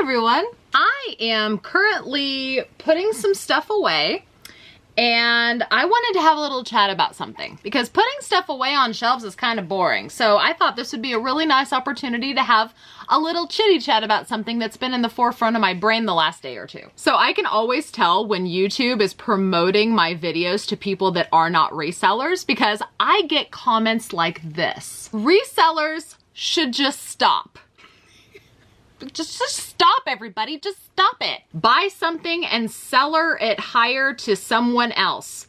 everyone. I am currently putting some stuff away and I wanted to have a little chat about something because putting stuff away on shelves is kind of boring. So I thought this would be a really nice opportunity to have a little chitty chat about something that's been in the forefront of my brain the last day or two. So I can always tell when YouTube is promoting my videos to people that are not resellers because I get comments like this. Resellers should just stop. Just stop, everybody. Just stop it. Buy something and seller it higher to someone else.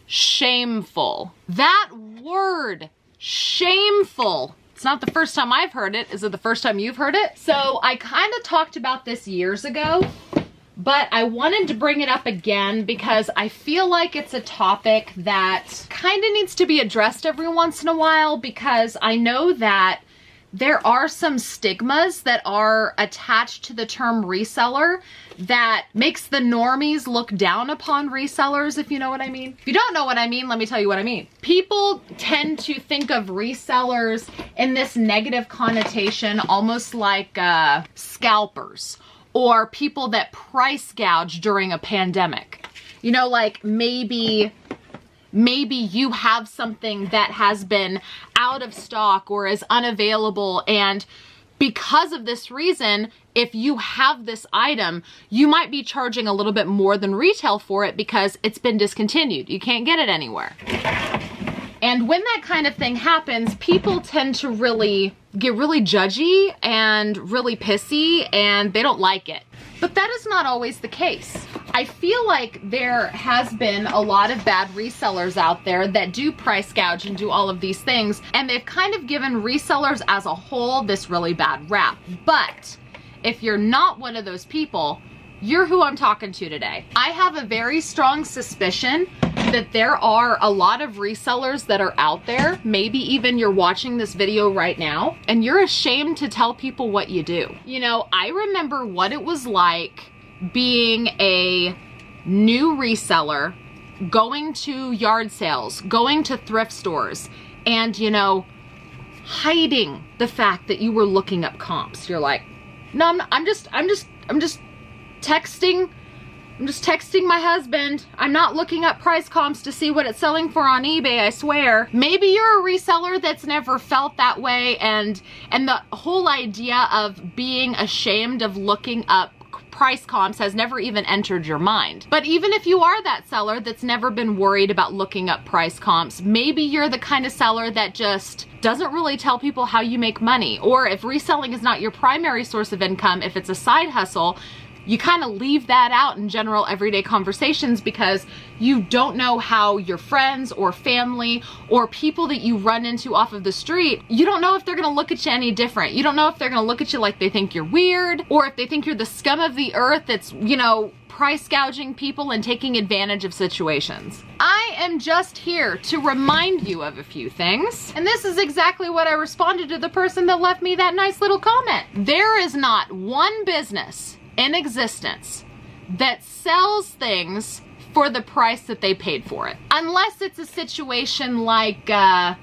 Shameful. That word, shameful. It's not the first time I've heard it. Is it the first time you've heard it? So I kind of talked about this years ago, but I wanted to bring it up again because I feel like it's a topic that kind of needs to be addressed every once in a while because I know that there are some stigmas that are attached to the term reseller that makes the normies look down upon resellers, if you know what I mean. If you don't know what I mean, let me tell you what I mean. People tend to think of resellers in this negative connotation, almost like scalpers or people that price gouge during a pandemic. You know, like maybe you have something that has been out of stock or is unavailable, and because of this reason, if you have this item, you might be charging a little bit more than retail for it because it's been discontinued. You can't get it anywhere. And when that kind of thing happens, people tend to get really judgy and really pissy, and they don't like it. But that is not always the case. I feel like there has been a lot of bad resellers out there that do price gouge and do all of these things, and they've kind of given resellers as a whole this really bad rap. But if you're not one of those people, you're who I'm talking to today. I have a very strong suspicion that there are a lot of resellers that are out there, maybe even you're watching this video right now, and you're ashamed to tell people what you do. You know, I remember what it was like being a new reseller, going to yard sales, going to thrift stores, and, you know, hiding the fact that you were looking up comps. You're like, no, I'm just texting. I'm just texting my husband. I'm not looking up price comps to see what it's selling for on eBay, I swear. Maybe you're a reseller that's never felt that way, and the whole idea of being ashamed of looking up price comps has never even entered your mind. But even if you are that seller that's never been worried about looking up price comps, maybe you're the kind of seller that just doesn't really tell people how you make money. Or if reselling is not your primary source of income, if it's a side hustle, you kind of leave that out in general everyday conversations because you don't know how your friends or family or people that you run into off of the street, you don't know if they're gonna look at you any different. You don't know if they're gonna look at you like they think you're weird, or if they think you're the scum of the earth that's, you know, price gouging people and taking advantage of situations. I am just here to remind you of a few things. And this is exactly what I responded to the person that left me that nice little comment. There is not one business in existence that sells things for the price that they paid for it. Unless it's a situation like a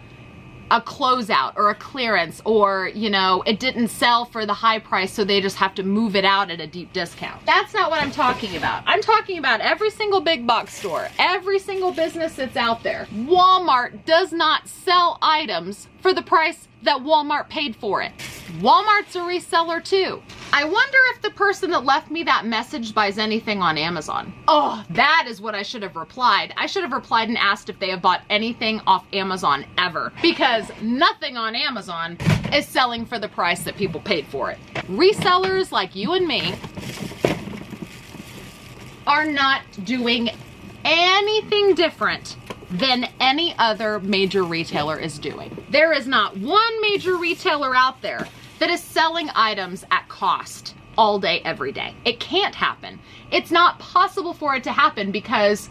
closeout or a clearance, or, you know, it didn't sell for the high price so they just have to move it out at a deep discount. That's not what I'm talking about. I'm talking about every single big box store, every single business that's out there. Walmart does not sell items for the price that Walmart paid for it. Walmart's a reseller too. I wonder if the person that left me that message buys anything on Amazon. Oh, that is what I should have replied. I should have replied and asked if they have bought anything off Amazon ever, because nothing on Amazon is selling for the price that people paid for it. Resellers like you and me are not doing anything different than any other major retailer is doing. There is not one major retailer out there that is selling items at cost all day, every day. It can't happen. It's not possible for it to happen, because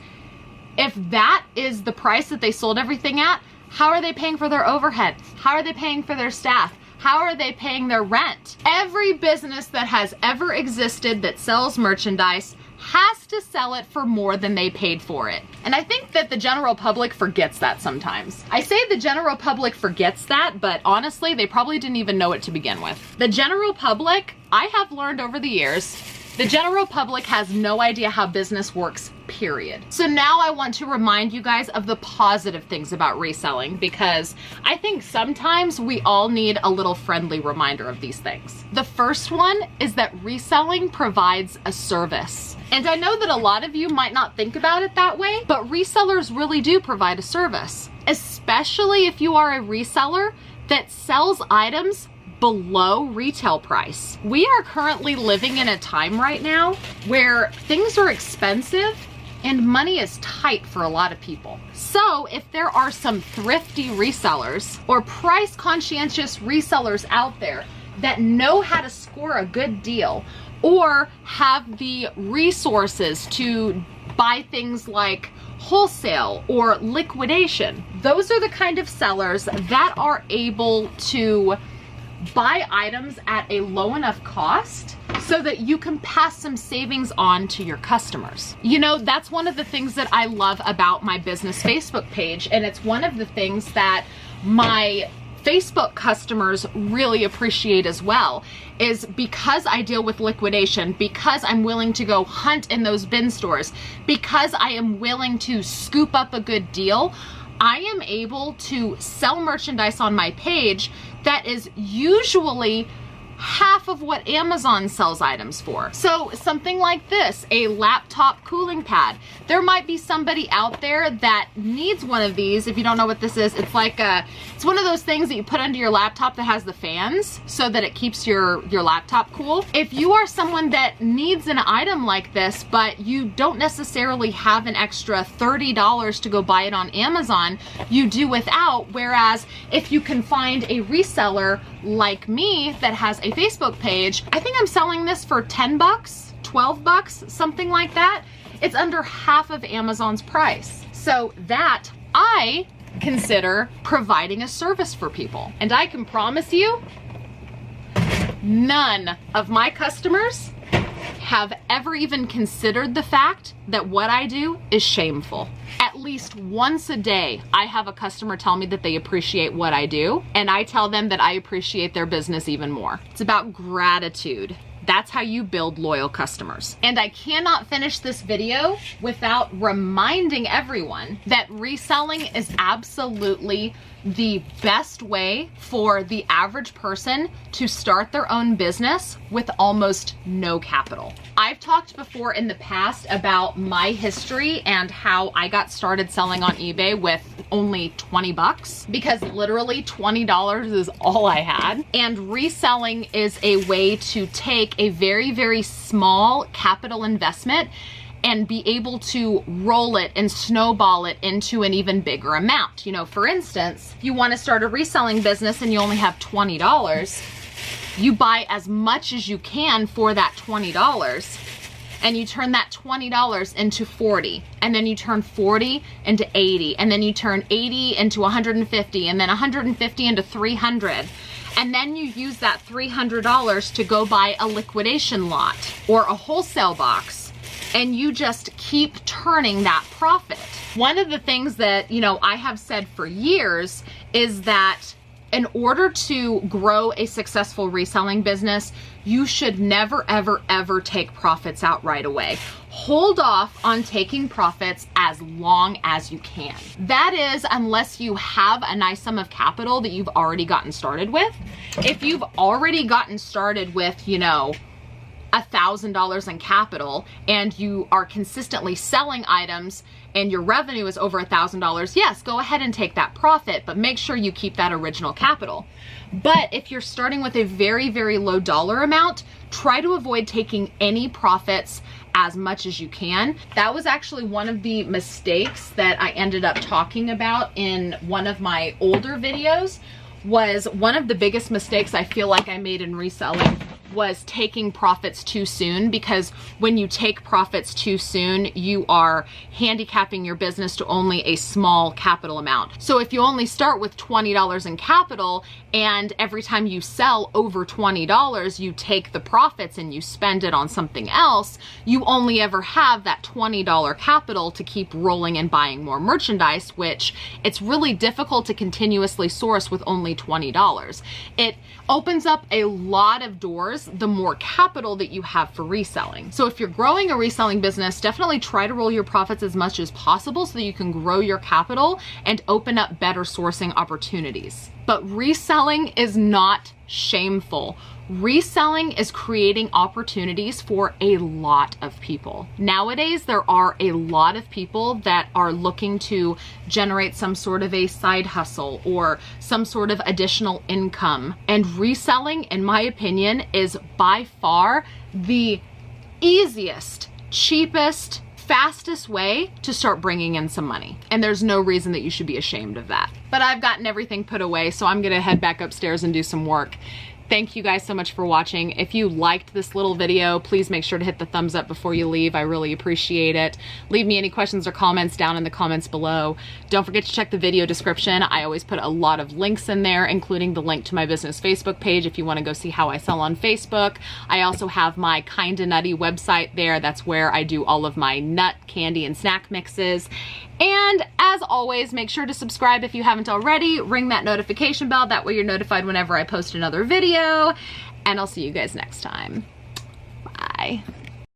if that is the price that they sold everything at, how are they paying for their overhead? How are they paying for their staff? How are they paying their rent? Every business that has ever existed that sells merchandise has to sell it for more than they paid for it. And I think that the general public forgets that sometimes. I say the general public forgets that, but honestly, they probably didn't even know it to begin with. The general public, I have learned over the years, the general public has no idea how business works, period. So now I want to remind you guys of the positive things about reselling, because I think sometimes we all need a little friendly reminder of these things. The first one is that reselling provides a service. And I know that a lot of you might not think about it that way, but resellers really do provide a service, especially if you are a reseller that sells items below retail price. We are currently living in a time right now where things are expensive and money is tight for a lot of people. So if there are some thrifty resellers or price conscientious resellers out there that know how to score a good deal or have the resources to buy things like wholesale or liquidation, those are the kind of sellers that are able to buy items at a low enough cost so that you can pass some savings on to your customers. You know, that's one of the things that I love about my business Facebook page, and it's one of the things that my Facebook customers really appreciate as well, is because I deal with liquidation, because I'm willing to go hunt in those bin stores, because I am willing to scoop up a good deal, I am able to sell merchandise on my page that is usually half of what Amazon sells items for. So something like this, a laptop cooling pad. There might be somebody out there that needs one of these. If you don't know what this is, it's like it's one of those things that you put under your laptop that has the fans so that it keeps your laptop cool. If you are someone that needs an item like this, but you don't necessarily have an extra $30 to go buy it on Amazon, you do without. Whereas if you can find a reseller like me that has a Facebook page, I think I'm selling this for 10 bucks, 12 bucks, something like that. It's under half of Amazon's price. So that I consider providing a service for people. And I can promise you, none of my customers have ever even considered the fact that what I do is shameful. At least once a day, I have a customer tell me that they appreciate what I do, and I tell them that I appreciate their business even more. It's about gratitude. That's how you build loyal customers. And I cannot finish this video without reminding everyone that reselling is absolutely the best way for the average person to start their own business with almost no capital. I've talked before in the past about my history and how I got started selling on eBay with only 20 bucks, because literally $20 is all I had. And reselling is a way to take a very, very small capital investment and be able to roll it and snowball it into an even bigger amount. You know, for instance, if you want to start a reselling business and you only have $20, you buy as much as you can for that $20, and you turn that $20 into 40, and then you turn 40 into 80, and then you turn 80 into 150, and then 150 into 300. And then you use that $300 to go buy a liquidation lot or a wholesale box, and you just keep turning that profit. One of the things that, you know, I have said for years is that in order to grow a successful reselling business, you should never, ever, ever take profits out right away. Hold off on taking profits as long as you can. That is, unless you have a nice sum of capital that you've already gotten started with. If you've already gotten started with, you know, $1,000 in capital and you are consistently selling items and your revenue is over $1,000, yes, go ahead and take that profit, but make sure you keep that original capital. But if you're starting with a very, very low dollar amount, try to avoid taking any profits as much as you can. That was actually one of the mistakes that I ended up talking about in one of my older videos. Was one of the biggest mistakes I feel like I made in reselling was taking profits too soon, because when you take profits too soon, you are handicapping your business to only a small capital amount. So if you only start with $20 in capital and every time you sell over $20, you take the profits and you spend it on something else, you only ever have that $20 capital to keep rolling and buying more merchandise, which it's really difficult to continuously source with only $20. It opens up a lot of doors the more capital that you have for reselling. So if you're growing a reselling business, definitely try to roll your profits as much as possible so that you can grow your capital and open up better sourcing opportunities. But reselling is not shameful. Reselling is creating opportunities for a lot of people. Nowadays, there are a lot of people that are looking to generate some sort of a side hustle or some sort of additional income. And reselling, in my opinion, is by far the easiest, cheapest, fastest way to start bringing in some money. And there's no reason that you should be ashamed of that. But I've gotten everything put away, so I'm gonna head back upstairs and do some work. Thank you guys so much for watching. If you liked this little video, please make sure to hit the thumbs up before you leave. I really appreciate it. Leave me any questions or comments down in the comments below. Don't forget to check the video description. I always put a lot of links in there, including the link to my business Facebook page if you want to go see how I sell on Facebook. I also have my Kinda Nutty website there. That's where I do all of my nut, candy, and snack mixes. And as always, make sure to subscribe if you haven't already. Ring that notification bell. That way you're notified whenever I post another video. And I'll see you guys next time. Bye.